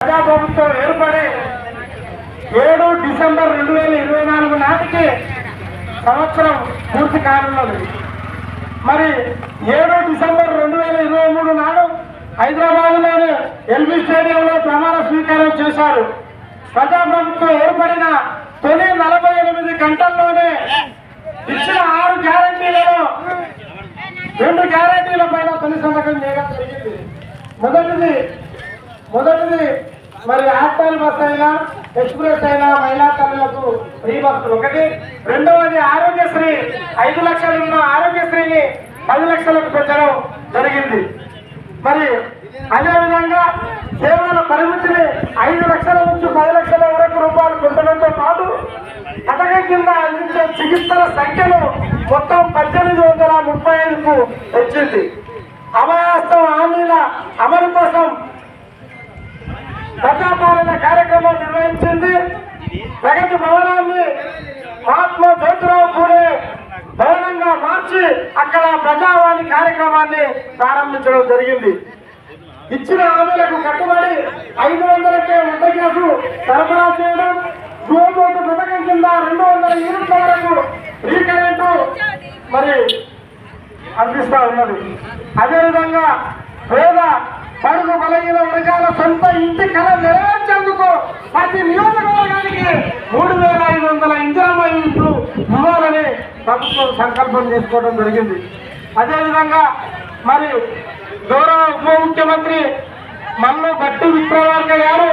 ప్రజాప్రభుత్వం ఏర్పడి 7 డిసెంబర్ 2024 నాటికి సంవత్సరం పూర్తి కానున్నది. మరి 7 డిసెంబర్ 2023 నాడు హైదరాబాద్లోని ఎల్బీ స్టేడియంలో ప్రమాణ స్వీకారం చేశారు. ప్రజాప్రభుత్వం ఏర్పడిన తొలి 48 గంటల్లోనే ఇచ్చిన 6 గ్యారంటీలలో 2 గ్యారంటీల పైన తొలి సంతకం చేయడం జరిగింది. మొదటిది మరి ఆర్టీసీ బస్ అయినా ఎక్స్ప్రెస్ అయినా మహిళా తల్లులకు ఫ్రీ బస్సులు ఒకటి. రెండవది ఆరోగ్యశ్రీ 5 లక్షలు ఉన్న ఆరోగ్యశ్రీని 10 లక్షలకు పెంచడం జరిగింది. మరి అదేవిధంగా సేవల పరిమితిని 5 లక్షల నుంచి 10 లక్షల వరకు రూపాయలు పెంచడంతో పాటు పథకం కింద అందించే చికిత్సల సంఖ్యను మొత్తం 1835కు పెంచింది. అభయాస్తం హామీల అమలు కోసం ప్రజాపాలన కార్యక్రమం నిర్వహించింది. ప్రగతి భవనాన్ని మహాత్మా జ్యోతిరావు పూలే భవనంగా మార్చి అక్కడ ప్రజావాణి కార్యక్రమాన్ని ప్రారంభించడం జరిగింది. ఇచ్చిన హామీలకు కట్టుబడి 500కే వంట గ్యాసు సరఫరా చేయడం, గృహబోటు పథకం కింద 200 యూనిట్ల వరకు ఫ్రీ కరెంటు మరి అందిస్తూ ఉన్నది. అదేవిధంగా పేద బడుగు బలహీన వర్గాల సొంత ఇంటి కళ నెరవేర్చేందుకు ప్రతి నియోజకవర్గానికి 3500 ఇందిరమ్మ ఇంట్లు ఇవ్వాలని ప్రభుత్వం సంకల్పం చేసుకోవడం జరిగింది. అదేవిధంగా మరి గౌరవ ఉప ముఖ్యమంత్రి మల్లు భట్టి విక్రమార్క గారు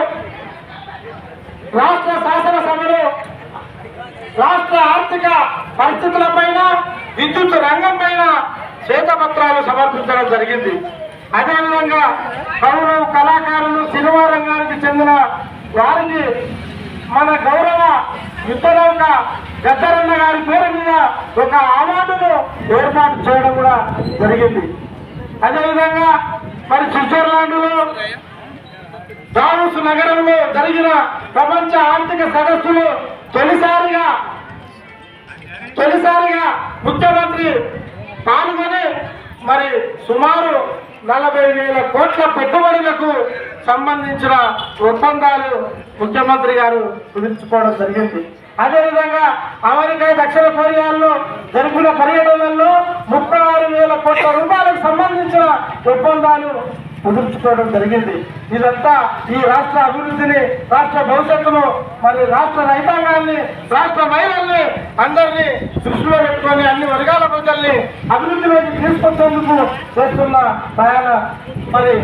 రాష్ట్ర శాసనసభలో రాష్ట్ర ఆర్థిక పరిస్థితులపైన విద్యుత్ రంగం పైన శ్వేతపత్రాలు సమర్పించడం జరిగింది. అదేవిధంగా గౌరవ కళాకారులు సినిమా రంగానికి చెందిన వారికి మన గౌరవ యుద్ధనౌక గద్దరన్న గారి పేరు మీద ఒక అవార్డును ఏర్పాటు చేయడం కూడా జరిగింది. అదేవిధంగా మరి స్విట్జర్లాండ్లో దావోస్ నగరంలో జరిగిన ప్రపంచ ఆర్థిక సదస్సులో తొలిసారిగా ముఖ్యమంత్రి పాల్గొని మరి సుమారు 40,000 కోట్ల పెట్టుబడులకు సంబంధించిన ఒప్పందాలు ముఖ్యమంత్రి గారు కుదుర్చుకోవడం జరిగింది. అదేవిధంగా అమెరికా దక్షిణ కొరియాలో జరిపిన పర్యటనల్లో 36,000 కోట్ల రూపాయలకు సంబంధించిన ఒప్పందాలు కుదుర్చుకోవడం జరిగింది. ఇదంతా ఈ రాష్ట్ర అభివృద్ధిని, రాష్ట్ర భవిష్యత్తును, మరి రాష్ట్ర రైతాంగాన్ని, రాష్ట్ర మహిళల్ని అందరినీ దృష్టిలో పెట్టుకొని అన్ని వర్గాల ప్రజల్ని అభివృద్ధిలోకి తీసుకొచ్చేందుకు చేస్తున్న ప్రయాణ మరి